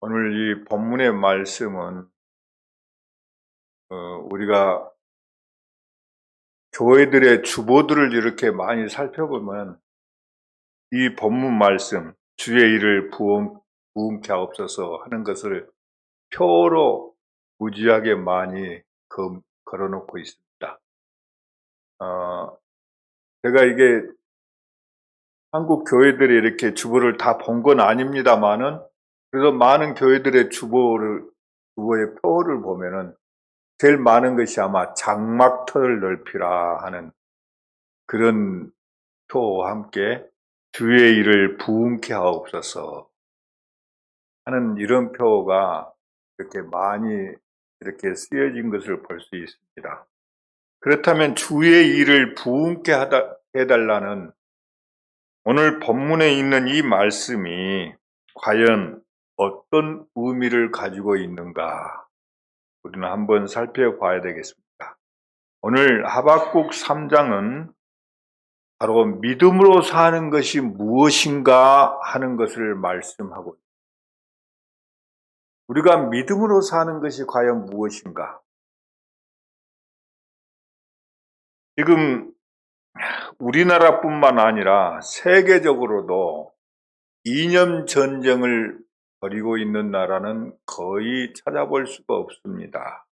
오늘 이 본문의 말씀은 우리가 교회들의 주보들을 이렇게 많이 살펴보면 이 본문 말씀 주의 일을 부응케 하옵소서 하는 것을 표로 무지하게 많이 걸어놓고 있습니다. 제가 이게 한국 교회들이 이렇게 주보를 다 본 건 아닙니다만은 그래서 많은 교회들의 주보의 표를 보면은 제일 많은 것이 아마 장막터를 넓히라 하는 그런 표와 함께 주의 일을 부응케 하옵소서 하는 이런 표가 이렇게 많이 이렇게 쓰여진 것을 볼 수 있습니다. 그렇다면 주의 일을 부응케 해달라는 오늘 본문에 있는 이 말씀이 과연 어떤 의미를 가지고 있는가 우리는 한번 살펴봐야 되겠습니다. 오늘 하박국 3장은 바로 믿음으로 사는 것이 무엇인가 하는 것을 말씀하고 있습니다. 우리가 믿음으로 사는 것이 과연 무엇인가? 지금 우리나라뿐만 아니라 세계적으로도 이념 전쟁을 벌이고 있는 나라는 거의 찾아볼 수가 없습니다.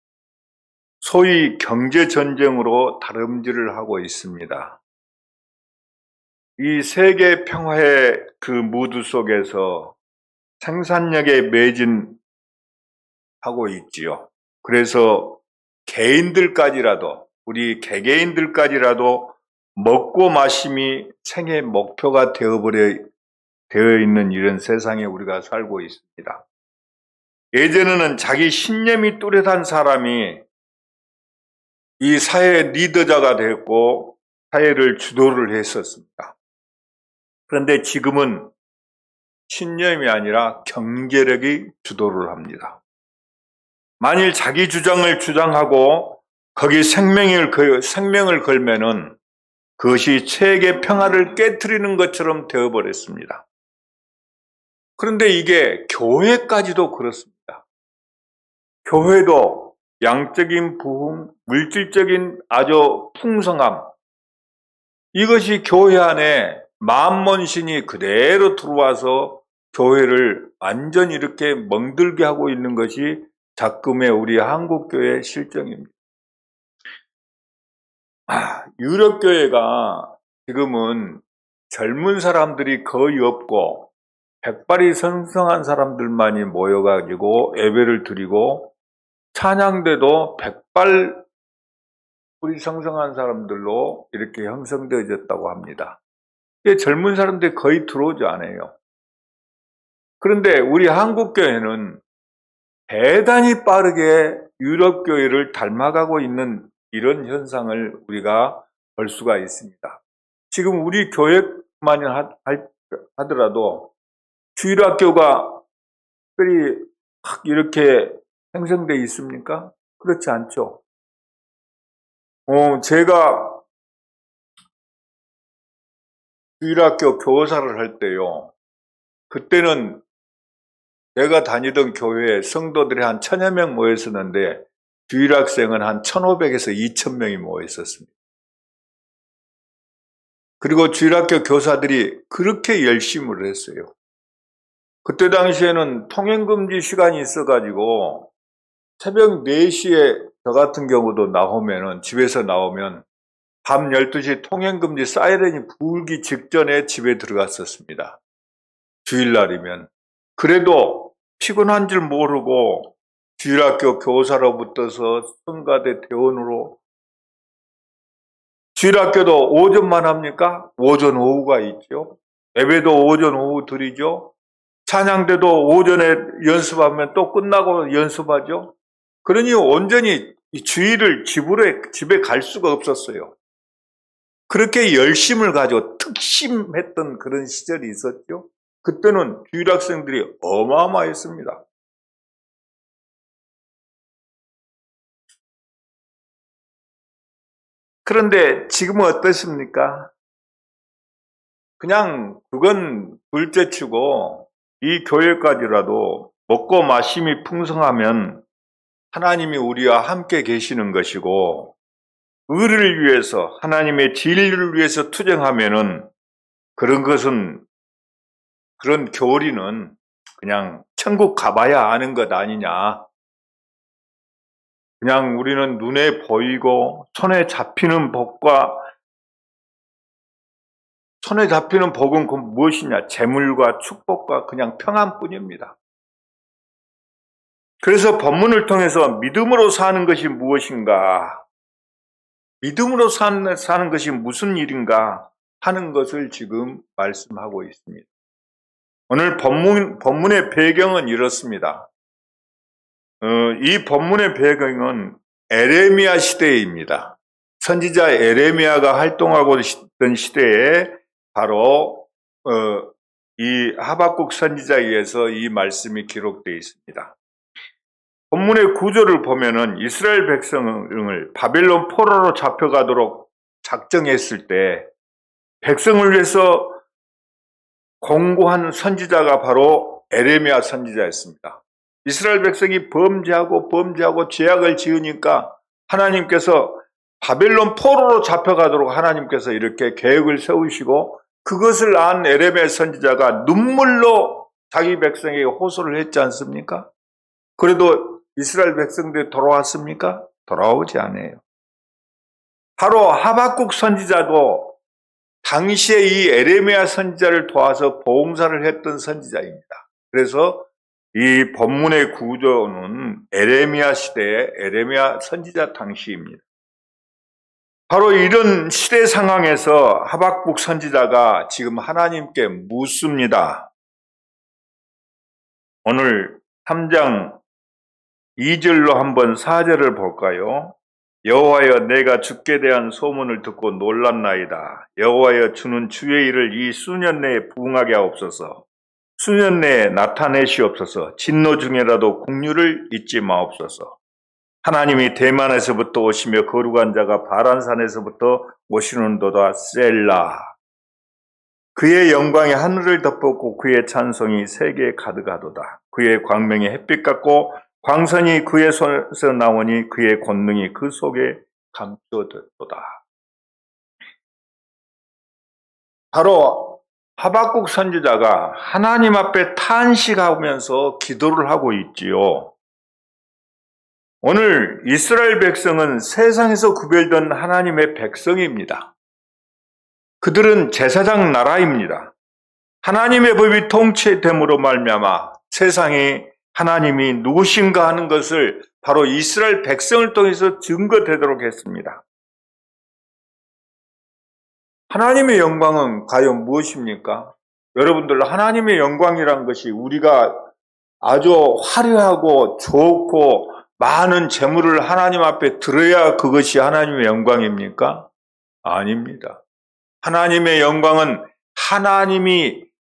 소위 경제 전쟁으로 다름질을 하고 있습니다. 이 세계 평화의 그 무드 속에서 생산력에 매진하고 있지요. 그래서 개인들까지라도 우리 개개인들까지라도 먹고 마심이 생애 목표가 되어 있는 이런 세상에 우리가 살고 있습니다. 예전에는 자기 신념이 뚜렷한 사람이 이 사회의 리더자가 됐고 사회를 주도를 했었습니다. 그런데 지금은 신념이 아니라 경제력이 주도를 합니다. 만일 자기 주장을 주장하고 거기 생명을 걸면은 그것이 세계 평화를 깨트리는 것처럼 되어버렸습니다. 그런데 이게 교회까지도 그렇습니다. 교회도 양적인 부흥, 물질적인 아주 풍성함, 이것이 교회 안에 만몬신이 그대로 들어와서 교회를 완전히 이렇게 멍들게 하고 있는 것이 작금의 우리 한국교회의 실정입니다. 유럽교회가 지금은 젊은 사람들이 거의 없고 백발이 성성한 사람들만이 모여가지고 예배를 드리고 찬양대도 백발 우리 성성한 사람들로 이렇게 형성되어졌다고 합니다. 젊은 사람들이 거의 들어오지 않아요. 그런데 우리 한국교회는 대단히 빠르게 유럽교회를 닮아가고 있는 이런 현상을 우리가 볼 수가 있습니다. 지금 우리 교회만 하더라도 주일학교가 특별히 이렇게 형성되어 있습니까? 그렇지 않죠. 제가 주일학교 교사를 할 때요. 그때는 제가 다니던 교회에 성도들이 한 1000여 명 모여 있었는데 주일학생은 한 1500에서 2000명이 모여 있었습니다. 그리고 주일학교 교사들이 그렇게 열심을 했어요. 그때 당시에는 통행금지 시간이 있어가지고 새벽 4시에 저 같은 경우도 집에서 나오면 밤 12시 통행금지 사이렌이 불기 직전에 집에 들어갔었습니다. 주일날이면. 그래도 피곤한 줄 모르고 주일학교 교사로부터서 성가대 대원으로 주일학교도 오전만 합니까? 오전 오후가 있죠. 예배도 오전 오후 드리죠. 찬양대도 오전에 연습하면 또 끝나고 연습하죠. 그러니 온전히 주일을 집에 갈 수가 없었어요. 그렇게 열심을 가지고 특심했던 그런 시절이 있었죠. 그때는 주일학생들이 어마어마했습니다. 그런데 지금은 어떻습니까? 그냥 그건 둘째치고 이 교회까지라도 먹고 마심이 풍성하면 하나님이 우리와 함께 계시는 것이고, 의를 위해서, 하나님의 진리를 위해서 투쟁하면은 그런 것은, 그런 교리는 그냥 천국 가봐야 아는 것 아니냐. 그냥 우리는 눈에 보이고 손에 잡히는 복은 그 무엇이냐? 재물과 축복과 그냥 평안뿐입니다. 그래서 본문을 통해서 믿음으로 사는 것이 무엇인가? 믿음으로 사는 것이 무슨 일인가 하는 것을 지금 말씀하고 있습니다. 오늘 본문의 배경은 이렇습니다. 이 본문의 배경은 에레미야 시대입니다. 선지자 에레미야가 활동하고 있던 시대에 바로 이 하박국 선지자에 의해서 이 말씀이 기록되어 있습니다. 본문의 구조를 보면은 이스라엘 백성을 바벨론 포로로 잡혀가도록 작정했을 때 백성을 위해서 공고한 선지자가 바로 에레미야 선지자였습니다. 이스라엘 백성이 범죄하고 죄악을 지으니까 하나님께서 바벨론 포로로 잡혀가도록 하나님께서 이렇게 계획을 세우시고, 그것을 안 에레미야 선지자가 눈물로 자기 백성에게 호소를 했지 않습니까? 그래도 이스라엘 백성들이 돌아왔습니까? 돌아오지 않아요. 바로 하박국 선지자도 당시에 이 에레미야 선지자를 도와서 봉사를 했던 선지자입니다. 그래서 이 본문의 구조는 에레미야 시대의 에레미야 선지자 당시입니다. 바로 이런 시대 상황에서 하박국 선지자가 지금 하나님께 묻습니다. 오늘 3장 2절로 한번 4절을 볼까요? 여호와여, 내가 주께 대한 소문을 듣고 놀랐나이다. 여호와여, 주는 주의 일을 이 수년 내에 부응하게 하옵소서. 수년 내에 나타내시옵소서. 진노 중에라도 국류를 잊지 마옵소서. 하나님이 대만에서부터 오시며 거룩한 자가 바란산에서부터 오시는도다. 셀라. 그의 영광이 하늘을 덮었고 그의 찬송이 세계에 가득하도다. 그의 광명이 햇빛 같고 광선이 그의 손에서 나오니 그의 권능이 그 속에 감춰졌도다. 바로 하박국 선지자가 하나님 앞에 탄식하면서 기도를 하고 있지요. 오늘 이스라엘 백성은 세상에서 구별된 하나님의 백성입니다. 그들은 제사장 나라입니다. 하나님의 법이 통치됨으로 말미암아 세상에 하나님이 누구신가 하는 것을 바로 이스라엘 백성을 통해서 증거되도록 했습니다. 하나님의 영광은 과연 무엇입니까? 여러분들, 하나님의 영광이란 것이 우리가 아주 화려하고 좋고 많은 재물을 하나님 앞에 들어야 그것이 하나님의 영광입니까? 아닙니다. 하나님의 영광은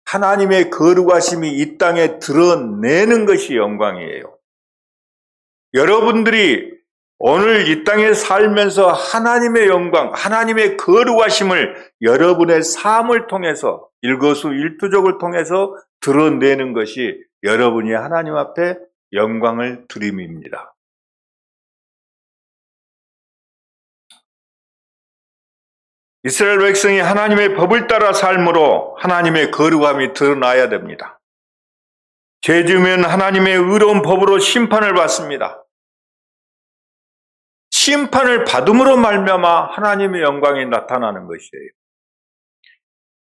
하나님의 거룩하심이 이 땅에 드러내는 것이 영광이에요. 여러분들이 오늘 이 땅에 살면서 하나님의 영광, 하나님의 거룩하심을 여러분의 삶을 통해서, 일거수일투족을 통해서 드러내는 것이 여러분이 하나님 앞에 영광을 드림입니다. 이스라엘 백성이 하나님의 법을 따라 삶으로 하나님의 거룩함이 드러나야 됩니다. 죄 지으면 하나님의 의로운 법으로 심판을 받습니다. 심판을 받음으로 말미암아 하나님의 영광이 나타나는 것이에요.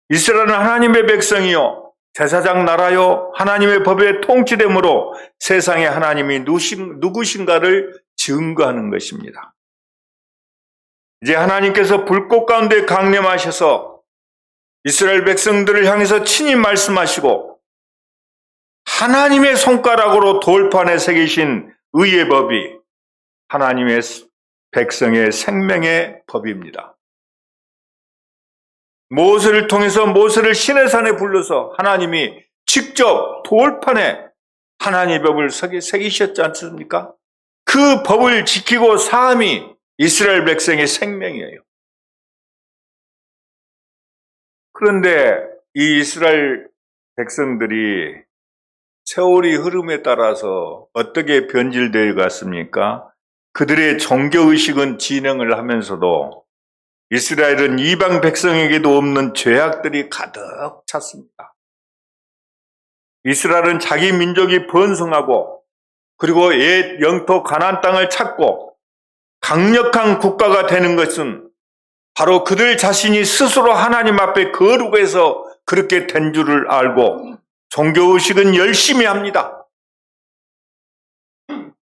이스라엘은 하나님의 백성이요, 제사장 나라요, 하나님의 법에 통치됨으로 세상에 하나님이 누구신가를 증거하는 것입니다. 이제 하나님께서 불꽃 가운데 강림하셔서 이스라엘 백성들을 향해서 친히 말씀하시고, 하나님의 손가락으로 돌판에 새기신 의의 법이 하나님의 백성의 생명의 법입니다. 모세를 통해서 모세를 시내산에 불러서 하나님이 직접 돌판에 하나님의 법을 새기셨지 않습니까? 그 법을 지키고 사함이 이스라엘 백성의 생명이에요. 그런데 이 이스라엘 백성들이 세월이 흐름에 따라서 어떻게 변질되어 갔습니까? 그들의 종교의식은 진행을 하면서도 이스라엘은 이방 백성에게도 없는 죄악들이 가득 찼습니다. 이스라엘은 자기 민족이 번성하고 그리고 옛 영토 가나안 땅을 찾고 강력한 국가가 되는 것은 바로 그들 자신이 스스로 하나님 앞에 거룩해서 그렇게 된 줄을 알고 종교의식은 열심히 합니다.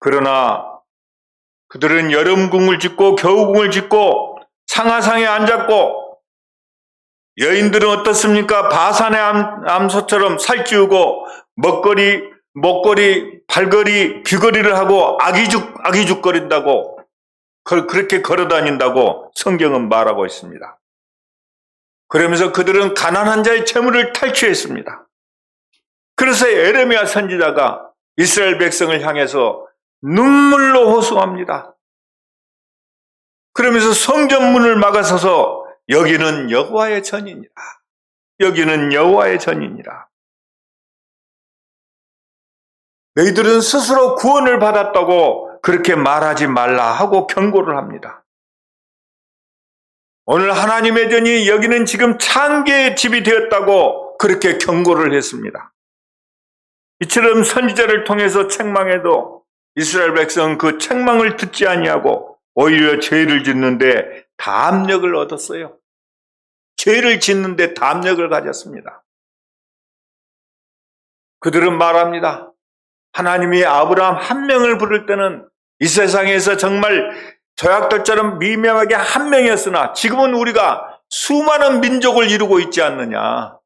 그러나 그들은 여름궁을 짓고 겨우궁을 짓고 상하상에 앉았고, 여인들은 어떻습니까? 바산의 암소처럼 살찌우고 목걸이, 발걸이, 귀걸이를 하고 아기죽거린다고, 그렇게 걸어다닌다고 성경은 말하고 있습니다. 그러면서 그들은 가난한 자의 재물을 탈취했습니다. 그래서 에레미야 선지자가 이스라엘 백성을 향해서 눈물로 호소합니다. 그러면서 성전문을 막아서서 여기는 여호와의 전이니라. 여기는 여호와의 전이니라. 너희들은 스스로 구원을 받았다고 그렇게 말하지 말라 하고 경고를 합니다. 오늘 하나님의 전이 여기는 지금 창기의 집이 되었다고 그렇게 경고를 했습니다. 이처럼 선지자를 통해서 책망해도 이스라엘 백성은 그 책망을 듣지 아니하고 오히려 죄를 짓는데 담력을 얻었어요. 죄를 짓는데 담력을 가졌습니다. 그들은 말합니다. 하나님이 아브라함 한 명을 부를 때는 이 세상에서 정말 조약돌처럼 미명하게 한 명이었으나 지금은 우리가 수많은 민족을 이루고 있지 않느냐.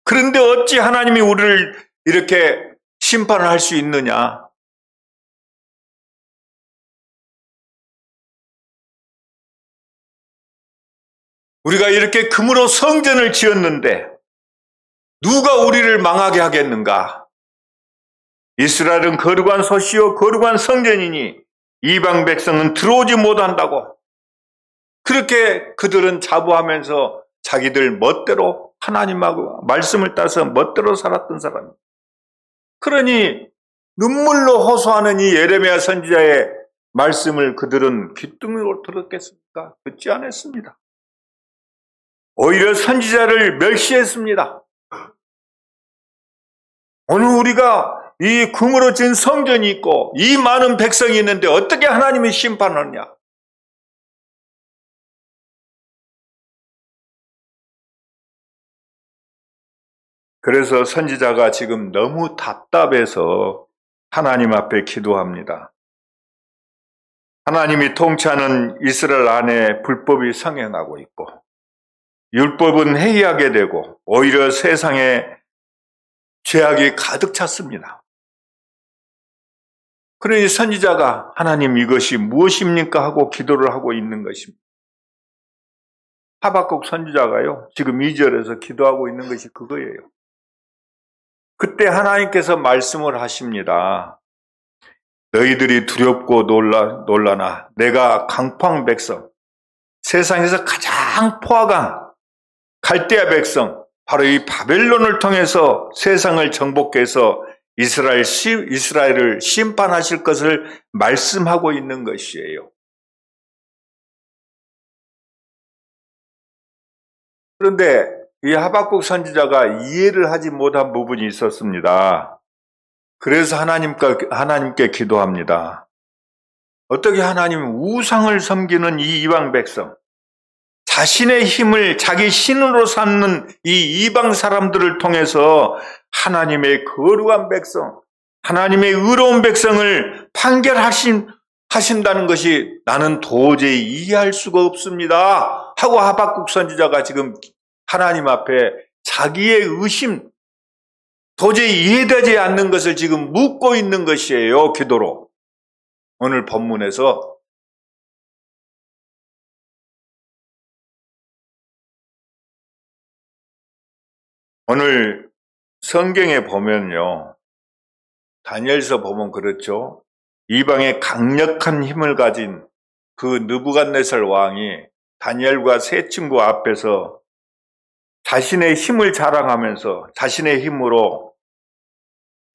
그런데 어찌 하나님이 우리를 이렇게 심판을 할 수 있느냐. 우리가 이렇게 금으로 성전을 지었는데 누가 우리를 망하게 하겠는가? 이스라엘은 거룩한 소시요 거룩한 성전이니 이방 백성은 들어오지 못한다고. 그렇게 그들은 자부하면서 자기들 멋대로 하나님하고 말씀을 따서 멋대로 살았던 사람입니다. 그러니 눈물로 호소하는 이 예레미야 선지자의 말씀을 그들은 귀뚱이로 들었겠습니까? 듣지 않았습니다. 오히려 선지자를 멸시했습니다. 오늘 우리가 이 금으로 지은 성전이 있고 이 많은 백성이 있는데 어떻게 하나님이 심판하느냐? 그래서 선지자가 지금 너무 답답해서 하나님 앞에 기도합니다. 하나님이 통치하는 이스라엘 안에 불법이 성행하고 있고 율법은 해이하게 되고 오히려 세상에 죄악이 가득 찼습니다. 그러니 선지자가 하나님 이것이 무엇입니까? 하고 기도를 하고 있는 것입니다. 하박국 선지자가요, 지금 2절에서 기도하고 있는 것이 그거예요. 그때 하나님께서 말씀을 하십니다. 너희들이 두렵고 놀라나 내가 강포한 백성, 세상에서 가장 포악한 갈대아 백성, 바로 이 바벨론을 통해서 세상을 정복해서 이스라엘을 심판하실 것을 말씀하고 있는 것이에요. 그런데 이 하박국 선지자가 이해를 하지 못한 부분이 있었습니다. 그래서 하나님께 기도합니다. 어떻게 하나님은 우상을 섬기는 이 이방 백성, 자신의 힘을 자기 신으로 삼는 이 이방 사람들을 통해서 하나님의 거룩한 백성, 하나님의 의로운 백성을 판결하신다는 것이 나는 도저히 이해할 수가 없습니다. 하고 하박국 선지자가 지금 하나님 앞에 자기의 의심, 도저히 이해되지 않는 것을 지금 묻고 있는 것이에요. 기도로. 오늘 본문에서 오늘 성경에 보면요, 다니엘서 보면 그렇죠. 이방의 강력한 힘을 가진 그 느부갓네살 왕이 다니엘과 세 친구 앞에서 자신의 힘을 자랑하면서 자신의 힘으로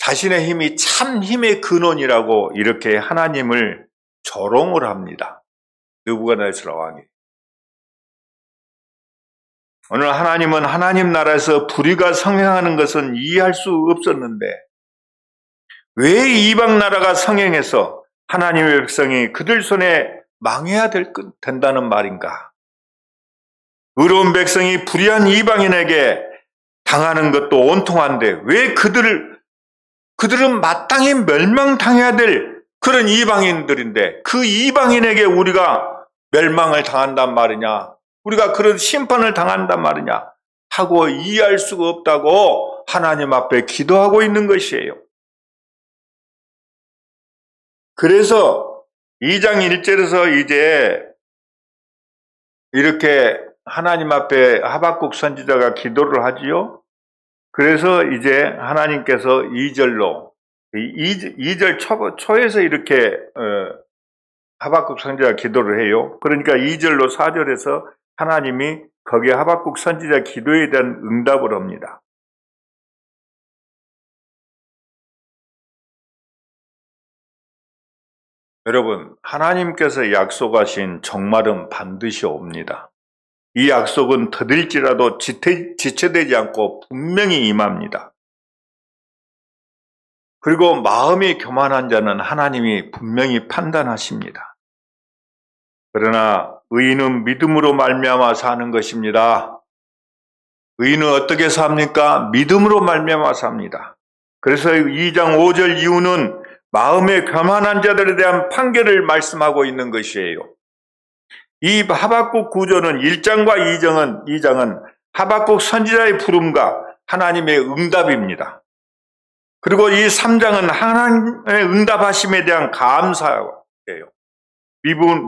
자신의 힘이 참 힘의 근원이라고 이렇게 하나님을 조롱을 합니다. 느부갓네살 왕이. 오늘 하나님은 하나님 나라에서 불의가 성행하는 것은 이해할 수 없었는데 왜 이방 나라가 성행해서 하나님의 백성이 그들 손에 망해야 된다는 말인가? 의로운 백성이 불의한 이방인에게 당하는 것도 온통한데 왜 그들은 마땅히 멸망당해야 될 그런 이방인들인데 그 이방인에게 우리가 멸망을 당한단 말이냐? 우리가 그런 심판을 당한단 말이냐? 하고 이해할 수가 없다고 하나님 앞에 기도하고 있는 것이에요. 그래서 2장 1절에서 이제 이렇게 하나님 앞에 하박국 선지자가 기도를 하지요. 그래서 이제 하나님께서 2절로 2절 초에서 이렇게 하박국 선지자가 기도를 해요. 그러니까 2절로 4절에서 하나님이 거기에 하박국 선지자 기도에 대한 응답을 합니다. 여러분, 하나님께서 약속하신 정말은 반드시 옵니다. 이 약속은 더딜지라도 지체되지 않고 분명히 임합니다. 그리고 마음이 교만한 자는 하나님이 분명히 판단하십니다. 그러나 의인은 믿음으로 말미암아 사는 것입니다. 의인은 어떻게 삽니까? 믿음으로 말미암아 삽니다. 그래서 2장 5절 이후는 마음에 교만한 자들에 대한 판결을 말씀하고 있는 것이에요. 이 하박국 구조는 1장과 2장은 하박국 선지자의 부름과 하나님의 응답입니다. 그리고 이 3장은 하나님의 응답하심에 대한 감사예요.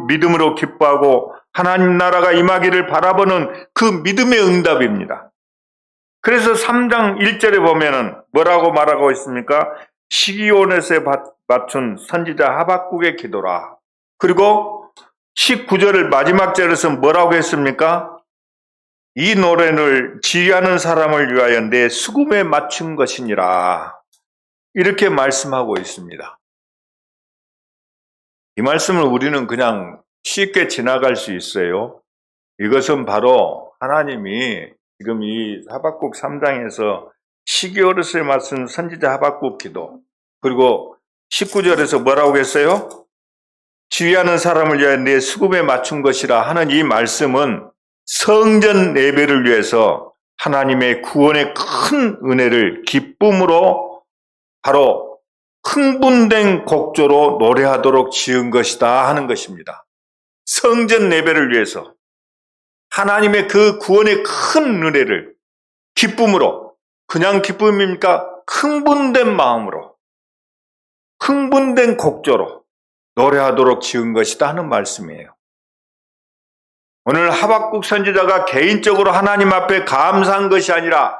믿음으로 기뻐하고 하나님 나라가 임하기를 바라보는 그 믿음의 응답입니다. 그래서 3장 1절에 보면은 뭐라고 말하고 있습니까? 시기온에서 맞춘 선지자 하박국의 기도라. 그리고 19절을 마지막 절에서 뭐라고 했습니까? 이 노래를 지휘하는 사람을 위하여 내 수금에 맞춘 것이니라. 이렇게 말씀하고 있습니다. 이 말씀을 우리는 그냥 쉽게 지나갈 수 있어요. 이것은 바로 하나님이 지금 이 하박국 3장에서 시기오르스에 맞춘 선지자 하박국 기도, 그리고 19절에서 뭐라고 했어요? 지휘하는 사람을 위하여 내 수금에 맞춘 것이라 하는 이 말씀은 성전 예배를 위해서 하나님의 구원의 큰 은혜를 기쁨으로 바로 흥분된 곡조로 노래하도록 지은 것이다 하는 것입니다. 성전 예배를 위해서 하나님의 그 구원의 큰 은혜를 기쁨으로, 그냥 기쁨입니까? 흥분된 마음으로, 흥분된 곡조로 노래하도록 지은 것이다 하는 말씀이에요. 오늘 하박국 선지자가 개인적으로 하나님 앞에 감사한 것이 아니라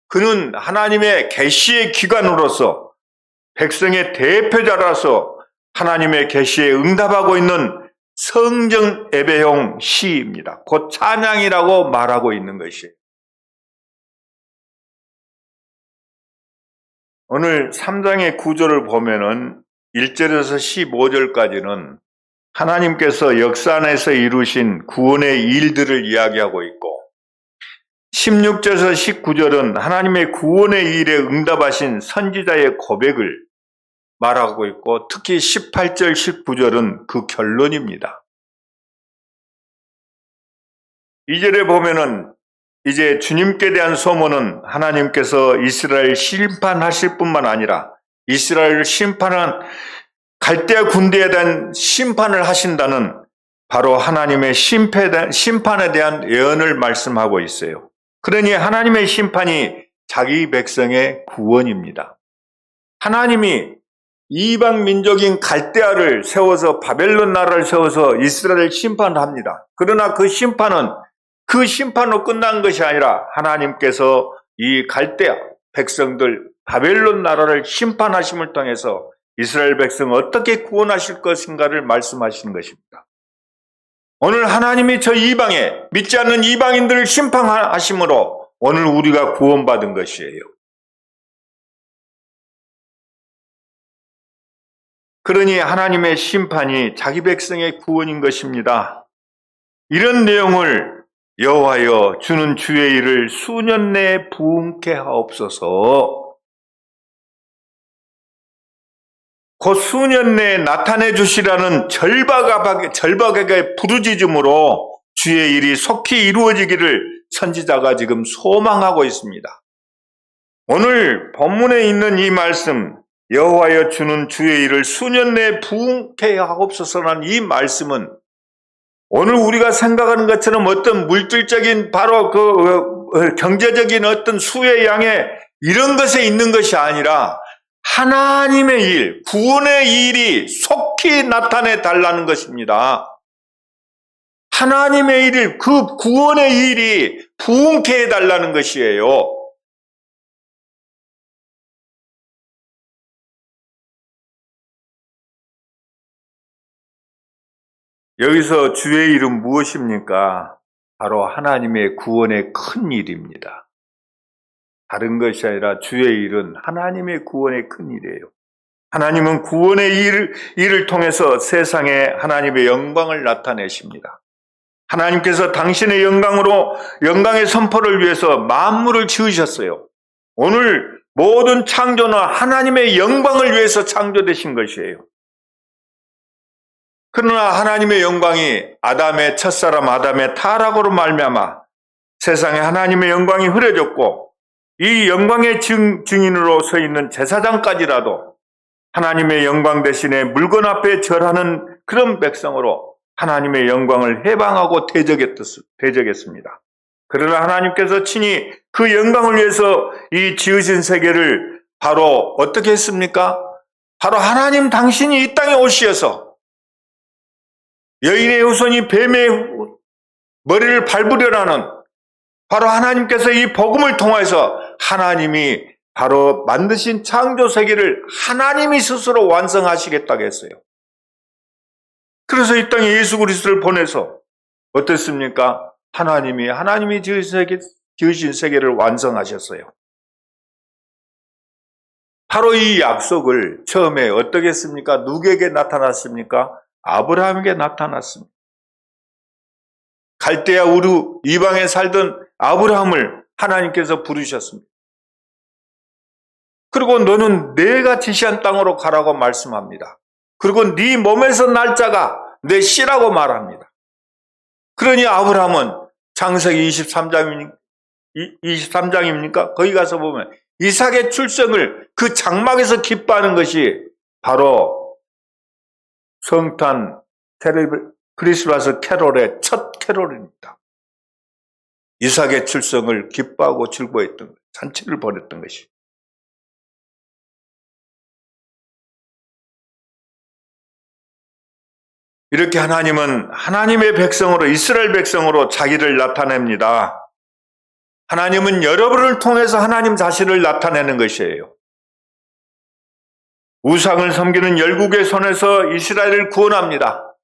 그는 하나님의 계시의 기관으로서 백성의 대표자라서 하나님의 계시에 응답하고 있는 성전 예배용 시입니다. 곧 찬양이라고 말하고 있는 것이에요. 오늘 3장의 구조를 보면은 1절에서 15절까지는 하나님께서 역사 안에서 이루신 구원의 일들을 이야기하고 있고 16절에서 19절은 하나님의 구원의 일에 응답하신 선지자의 고백을 말하고 있고 특히 18절, 19절은 그 결론입니다. 2절에 보면은 이제 주님께 대한 소문은 하나님께서 이스라엘 심판하실 뿐만 아니라 이스라엘을 심판한 갈대아 군대에 대한 심판을 하신다는 바로 하나님의 심판에 대한 예언을 말씀하고 있어요. 그러니 하나님의 심판이 자기 백성의 구원입니다. 하나님이 이방 민족인 갈대아를 세워서 바벨론 나라를 세워서 이스라엘을 심판합니다. 그러나 그 심판으로 끝난 것이 아니라 하나님께서 이 갈대아 백성들 바벨론 나라를 심판하심을 통해서 이스라엘 백성을 어떻게 구원하실 것인가를 말씀하시는 것입니다. 오늘 하나님이 저 이방에 믿지 않는 이방인들을 심판하심으로 오늘 우리가 구원받은 것이에요. 그러니 하나님의 심판이 자기 백성의 구원인 것입니다. 이런 내용을 여호와여 주는 주의 일을 수년 내에 부응케 하옵소서. 곧 수년 내에 나타내 주시라는 절박하게 부르짖음으로 주의 일이 속히 이루어지기를 선지자가 지금 소망하고 있습니다. 오늘 본문에 있는 이 말씀, 여호와여 주는 주의 일을 수년 내에 부응케 하옵소서라는 이 말씀은 오늘 우리가 생각하는 것처럼 어떤 물질적인 바로 경제적인 어떤 수의 양의 이런 것에 있는 것이 아니라 하나님의 일, 구원의 일이 속히 나타내 달라는 것입니다. 하나님의 일, 그 구원의 일이 부응케 해달라는 것이에요. 여기서 주의 일은 무엇입니까? 바로 하나님의 구원의 큰 일입니다. 다른 것이 아니라 주의 일은 하나님의 구원의 큰 일이에요. 하나님은 구원의 일을 통해서 세상에 하나님의 영광을 나타내십니다. 하나님께서 당신의 영광의 선포를 위해서 만물을 지으셨어요. 오늘 모든 창조는 하나님의 영광을 위해서 창조되신 것이에요. 그러나 하나님의 영광이 아담의 첫사람 아담의 타락으로 말미암아 세상에 하나님의 영광이 흐려졌고 이 영광의 증인으로 서 있는 제사장까지라도 하나님의 영광 대신에 물건 앞에 절하는 그런 백성으로 하나님의 영광을 해방하고 대적했습니다. 그러나 하나님께서 친히 그 영광을 위해서 이 지으신 세계를 바로 어떻게 했습니까? 바로 하나님 당신이 이 땅에 오시어서 여인의 후손이 뱀의 머리를 밟으려는 바로 하나님께서 이 복음을 통해서 하나님이 바로 만드신 창조 세계를 하나님이 스스로 완성하시겠다고 했어요. 그래서 이 땅에 예수 그리스도를 보내서 어땠습니까? 하나님이 지으신 세계를 완성하셨어요. 바로 이 약속을 처음에 어떻게 했습니까? 누구에게 나타났습니까? 아브라함에게 나타났습니다. 갈대아 우르 이방에 살던 아브라함을 하나님께서 부르셨습니다. 그리고 너는 내가 지시한 땅으로 가라고 말씀합니다. 그리고 네 몸에서 날 자가 내 씨라고 말합니다. 그러니 아브라함은 창세기 23장입니까? 거기 가서 보면 이삭의 출생을 그 장막에서 기뻐하는 것이 바로 성탄 크리스마스 캐롤의 첫 캐롤입니다. 이삭의 출생을 기뻐하고 즐거워했던 것, 잔치를 벌였던 것이. 이렇게 하나님은 하나님의 백성으로 이스라엘 백성으로 자기를 나타냅니다. 하나님은 여러분을 통해서 하나님 자신을 나타내는 것이에요. 우상을 섬기는 열국의 손에서 이스라엘을 구원합니다.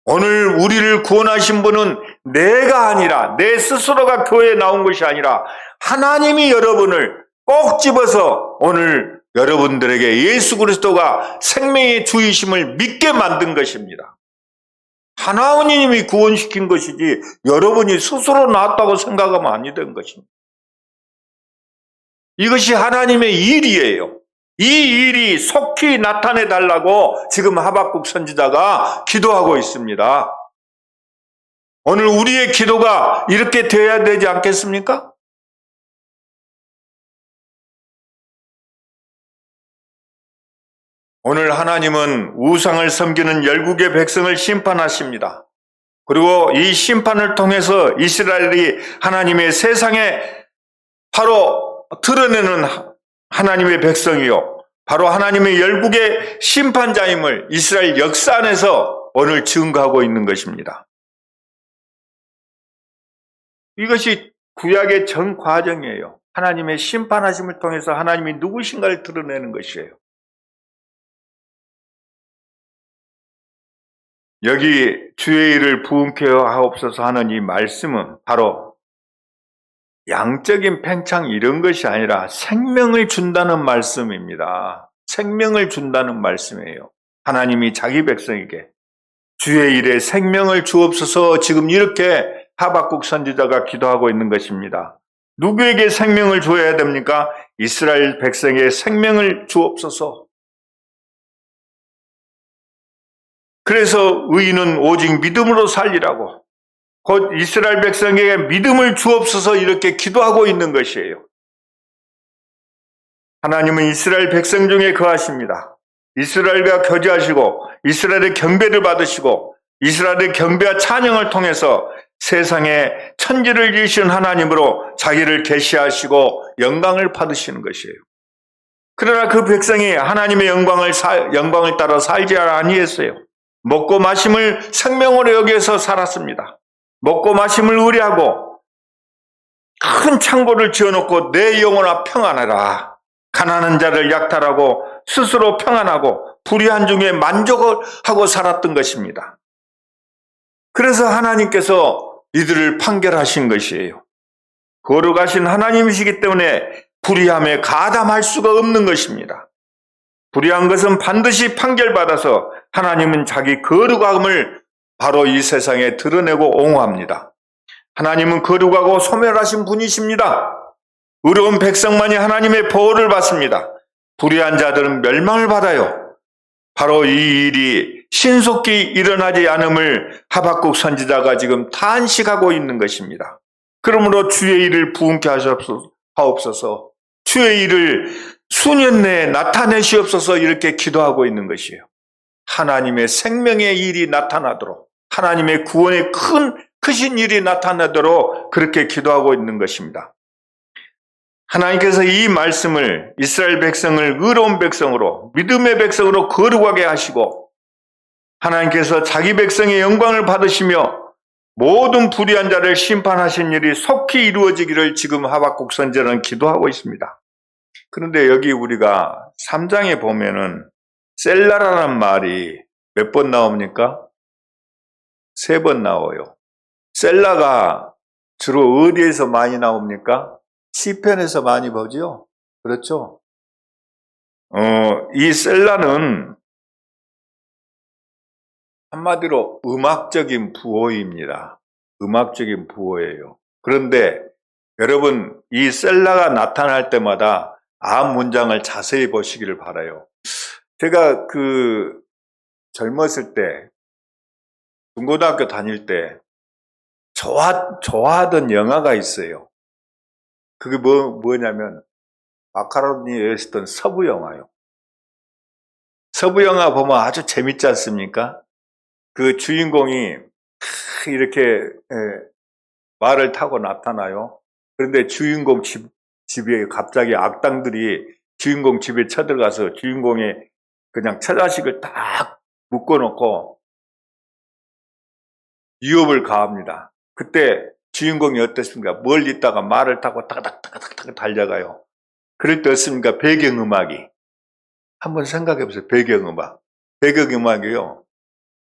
오늘 우리를 구원하신 분은 내가 아니라 내 스스로가 교회에 나온 것이 아니라 하나님이 여러분을 꼭 집어서 오늘 여러분들에게 예수 그리스도가 생명의 주이심을 믿게 만든 것입니다. 하나님이 구원시킨 것이지 여러분이 스스로 나왔다고 생각하면 안 되는 것입니다. 이것이 하나님의 일이에요. 이 일이 속히 나타내 달라고 지금 하박국 선지자가 기도하고 있습니다. 오늘 우리의 기도가 이렇게 되어야 되지 않겠습니까? 오늘 하나님은 우상을 섬기는 열국의 백성을 심판하십니다. 그리고 이 심판을 통해서 이스라엘이 하나님의 세상에 바로 드러내는 하나님의 백성이요, 바로 하나님의 열국의 심판자임을 이스라엘 역사 안에서 오늘 증거하고 있는 것입니다. 이것이 구약의 전 과정이에요. 하나님의 심판하심을 통해서 하나님이 누구신가를 드러내는 것이에요. 여기 주의 일을 부응케 하옵소서 하는 이 말씀은 바로 양적인 팽창 이런 것이 아니라 생명을 준다는 말씀입니다. 생명을 준다는 말씀이에요. 하나님이 자기 백성에게 주의 일에 생명을 주옵소서 지금 이렇게 하박국 선지자가 기도하고 있는 것입니다. 누구에게 생명을 줘야 됩니까? 이스라엘 백성에게 생명을 주옵소서. 그래서 의인은 오직 믿음으로 살리라고 곧 이스라엘 백성에게 믿음을 주옵소서 이렇게 기도하고 있는 것이에요. 하나님은 이스라엘 백성 중에 거하십니다. 이스라엘과 교제하시고 이스라엘의 경배를 받으시고 이스라엘의 경배와 찬양을 통해서 세상에 천지를 지으신 하나님으로 자기를 계시하시고 영광을 받으시는 것이에요. 그러나 그 백성이 하나님의 영광을 따라 살지 아니했어요. 먹고 마심을 생명으로 여기서 살았습니다. 먹고 마심을 의뢰하고 큰 창고를 지어놓고 내 영혼아 평안하라. 가난한 자를 약탈하고 스스로 평안하고 불의한 중에 만족을 하고 살았던 것입니다. 그래서 하나님께서 이들을 판결하신 것이에요. 거룩하신 하나님이시기 때문에 불의함에 가담할 수가 없는 것입니다. 불의한 것은 반드시 판결받아서 하나님은 자기 거룩함을 바로 이 세상에 드러내고 옹호합니다. 하나님은 거룩하고 소멸하신 분이십니다. 의로운 백성만이 하나님의 보호를 받습니다. 불의한 자들은 멸망을 받아요. 바로 이 일이 신속히 일어나지 않음을 하박국 선지자가 지금 탄식하고 있는 것입니다. 그러므로 주의 일을 부응케 하옵소서, 주의 일을 수년 내에 나타내시옵소서 이렇게 기도하고 있는 것이에요. 하나님의 생명의 일이 나타나도록, 하나님의 구원의 크신 일이 나타나도록 그렇게 기도하고 있는 것입니다. 하나님께서 이 말씀을 이스라엘 백성을 의로운 백성으로, 믿음의 백성으로 거룩하게 하시고 하나님께서 자기 백성의 영광을 받으시며 모든 불의한 자를 심판하신 일이 속히 이루어지기를 지금 하박국 선지자는 기도하고 있습니다. 그런데 여기 우리가 3장에 보면은 셀라라는 말이 몇 번 나옵니까? 3번 나와요. 셀라가 주로 어디에서 많이 나옵니까? 시편에서 많이 보죠? 그렇죠? 이 셀라는 한마디로 음악적인 부호입니다. 음악적인 부호예요. 그런데 여러분, 이 셀라가 나타날 때마다 앞 문장을 자세히 보시기를 바라요. 제가 젊었을 때, 중고등학교 다닐 때 좋아하던 영화가 있어요. 그게 뭐냐면 마카로니에 있었던 서부 영화요. 서부 영화 보면 아주 재밌지 않습니까? 그 주인공이 이렇게 말을 타고 나타나요. 그런데 주인공 집에 갑자기 악당들이 주인공 집에 쳐들어가서 주인공의 그냥 처자식을 딱 묶어놓고 위협을 가합니다. 그때 주인공이 어떻습니까? 멀리 있다가 말을 타고 타닥타닥타닥 달려가요. 그럴 때 어떻습니까? 배경음악이. 한번 생각해 보세요. 배경음악이요.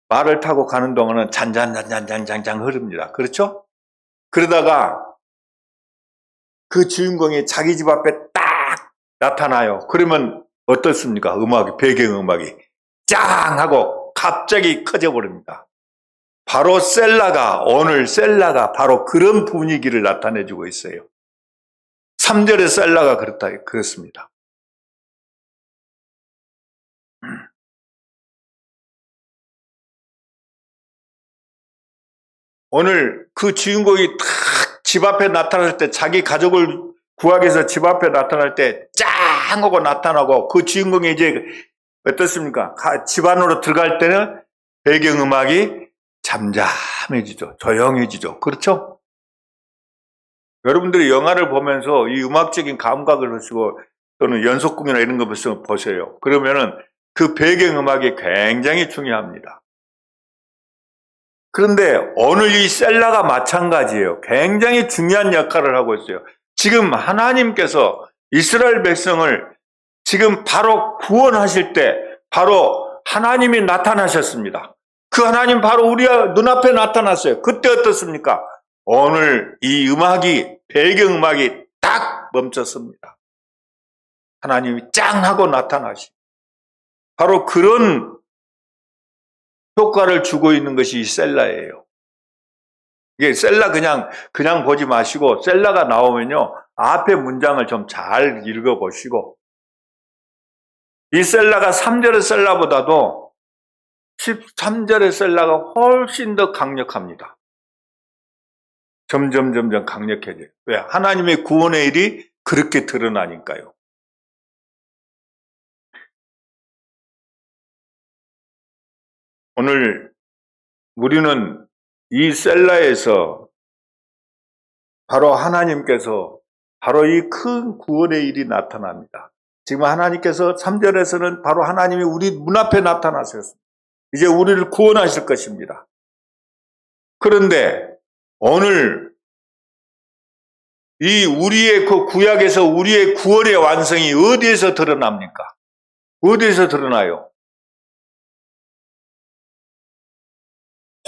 말을 타고 가는 동안은 잔잔잔잔잔잔 흐릅니다. 그렇죠? 그러다가 그 주인공이 자기 집 앞에 딱 나타나요. 그러면 어떻습니까? 배경음악이 짱 하고 갑자기 커져버립니다. 바로 오늘 셀라가 바로 그런 분위기를 나타내주고 있어요. 3절의 셀라가 그렇습니다. 오늘 그 주인공이 탁 집 앞에 나타날 때, 자기 가족을 구하기 위해서 집 앞에 나타날 때 짱 하고 나타나고, 그 주인공이 이제 어떻습니까? 집 안으로 들어갈 때는 배경음악이 잠잠해지죠. 조용해지죠. 그렇죠? 여러분들이 영화를 보면서 이 음악적인 감각을 하시고 또는 연속극이나 이런 거 보세요. 그러면은 그 배경음악이 굉장히 중요합니다. 그런데 오늘 이 셀라가 마찬가지예요. 굉장히 중요한 역할을 하고 있어요. 지금 하나님께서 이스라엘 백성을 지금 바로 구원하실 때 바로 하나님이 나타나셨습니다. 그 하나님 바로 우리 눈앞에 나타났어요. 그때 어떻습니까? 오늘 이 배경음악이 딱 멈췄습니다. 하나님이 짱 하고 나타나시. 바로 그런 효과를 주고 있는 것이 이 셀라예요. 이게 셀라 그냥 보지 마시고 셀라가 나오면요. 앞에 문장을 좀 잘 읽어보시고 이 셀라가 3절의 셀라보다도 13절의 셀라가 훨씬 더 강력합니다. 점점 강력해져요. 왜? 하나님의 구원의 일이 그렇게 드러나니까요. 오늘 우리는 이 셀라에서 바로 하나님께서 바로 이 큰 구원의 일이 나타납니다. 지금 하나님께서 3절에서는 바로 하나님이 우리 문 앞에 나타나셨습니다. 이제 우리를 구원하실 것입니다. 그런데 오늘 이 우리의 그 구약에서 우리의 구원의 완성이 어디에서 드러납니까? 어디에서 드러나요?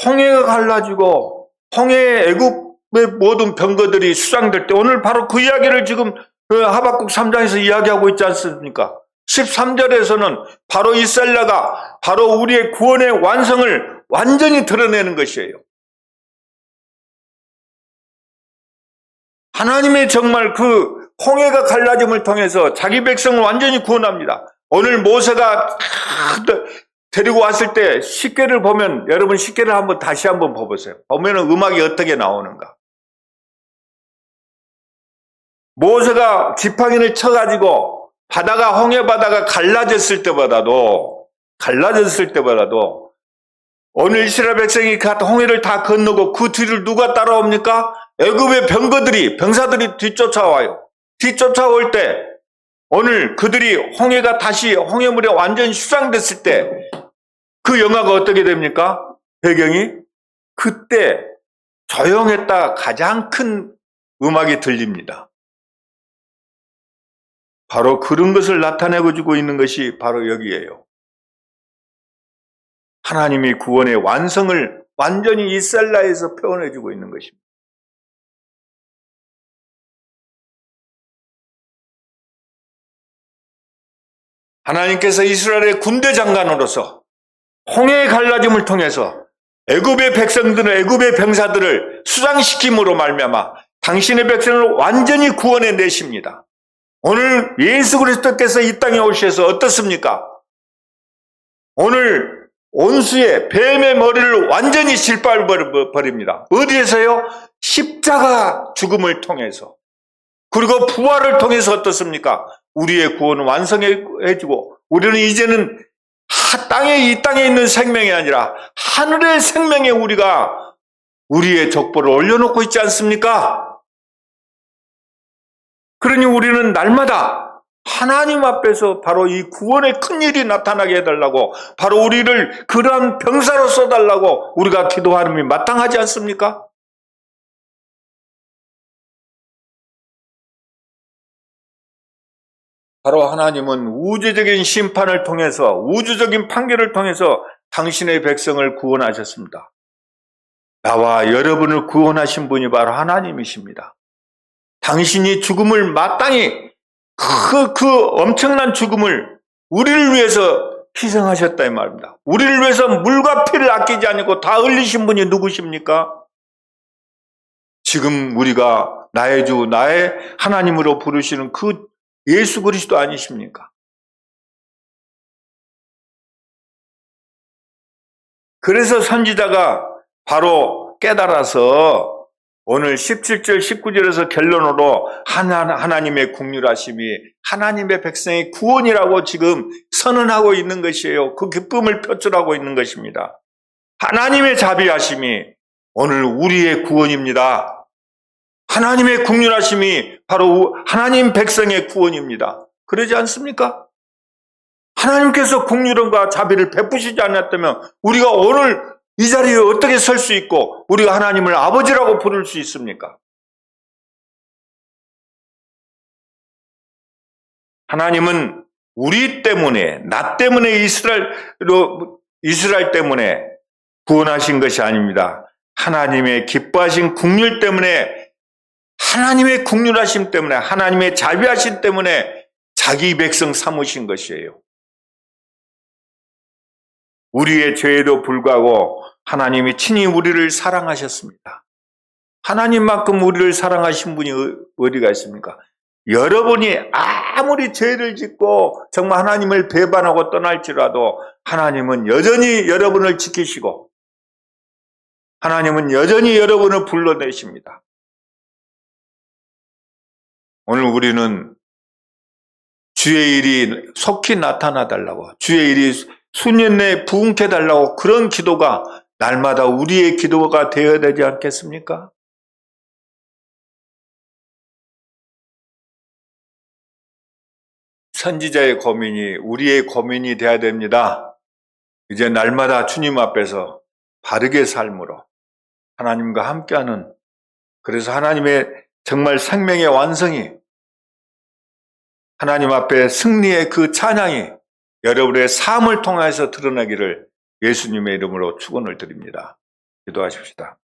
홍해가 갈라지고 홍해의 애굽의 모든 병거들이 수장될 때 오늘 바로 그 이야기를 지금 하박국 3장에서 이야기하고 있지 않습니까? 13절에서는 바로 이 셀라가 바로 우리의 구원의 완성을 완전히 드러내는 것이에요. 하나님의 정말 그 홍해가 갈라짐을 통해서 자기 백성을 완전히 구원합니다. 오늘 모세가 데리고 왔을 때 십계를 보면 여러분 십계를 다시 한번 봐보세요. 보면은 음악이 어떻게 나오는가. 모세가 지팡이를 쳐가지고 홍해 바다가 갈라졌을 때보다도 오늘 이스라엘 백성이 홍해를 다 건너고 그 뒤를 누가 따라옵니까? 애굽의 병사들이 뒤쫓아와요. 뒤쫓아올 때 오늘 그들이 홍해물에 완전히 수장됐을 때 그 영화가 어떻게 됩니까? 배경이 그때 조용했다 가장 큰 음악이 들립니다. 바로 그런 것을 나타내고 주고 있는 것이 바로 여기에요. 하나님이 구원의 완성을 완전히 이 셀라에서 표현해 주고 있는 것입니다. 하나님께서 이스라엘의 군대 장관으로서 홍해의 갈라짐을 통해서 애굽의 병사들을 수장시킴으로 말미암아 당신의 백성을 완전히 구원해 내십니다. 오늘 예수 그리스도께서 이 땅에 오셔서 어떻습니까? 오늘 온수의 뱀의 머리를 완전히 질밟아버립니다. 어디에서요? 십자가 죽음을 통해서. 그리고 부활을 통해서 어떻습니까? 우리의 구원을 완성해주고 우리는 이제는 이 땅에 있는 생명이 아니라 하늘의 생명에 우리가 우리의 족보를 올려놓고 있지 않습니까? 그러니 우리는 날마다 하나님 앞에서 바로 이 구원의 큰 일이 나타나게 해달라고 바로 우리를 그러한 병사로 써달라고 우리가 기도하는 게 마땅하지 않습니까? 바로 하나님은 우주적인 심판을 통해서 우주적인 판결을 통해서 당신의 백성을 구원하셨습니다. 나와 여러분을 구원하신 분이 바로 하나님이십니다. 당신이 죽음을 마땅히 그 엄청난 죽음을 우리를 위해서 희생하셨다 이 말입니다. 우리를 위해서 물과 피를 아끼지 않고 다 흘리신 분이 누구십니까? 지금 우리가 나의 주 나의 하나님으로 부르시는 그 예수 그리스도 아니십니까? 그래서 선지자가 바로 깨달아서 오늘 17절 19절에서 결론으로 하나님의 긍휼하심이 하나님의 백성의 구원이라고 지금 선언하고 있는 것이에요. 그 기쁨을 표출하고 있는 것입니다. 하나님의 자비하심이 오늘 우리의 구원입니다. 하나님의 긍휼하심이 바로 하나님 백성의 구원입니다. 그러지 않습니까? 하나님께서 긍휼과 자비를 베푸시지 않았다면 우리가 오늘 이 자리에 어떻게 설 수 있고 우리가 하나님을 아버지라고 부를 수 있습니까? 하나님은 우리 때문에 나 때문에 이스라엘 때문에 구원하신 것이 아닙니다. 하나님의 기뻐하신 긍휼 때문에 하나님의 긍휼하심 때문에 하나님의 자비하심 때문에 자기 백성 삼으신 것이에요. 우리의 죄에도 불구하고 하나님이 친히 우리를 사랑하셨습니다. 하나님만큼 우리를 사랑하신 분이 어디가 있습니까? 여러분이 아무리 죄를 짓고 정말 하나님을 배반하고 떠날지라도 하나님은 여전히 여러분을 지키시고 하나님은 여전히 여러분을 불러내십니다. 오늘 우리는 주의 일이 속히 나타나 달라고, 주의 일이 수년 내에 부응케 달라고, 그런 기도가 날마다 우리의 기도가 되어야 되지 않겠습니까? 선지자의 고민이 우리의 고민이 되어야 됩니다. 이제 날마다 주님 앞에서 바르게 삶으로 하나님과 함께하는, 그래서 하나님의 정말 생명의 완성이, 하나님 앞에 승리의 그 찬양이 여러분의 삶을 통해서 드러나기를 예수님의 이름으로 축원을 드립니다. 기도하십시다.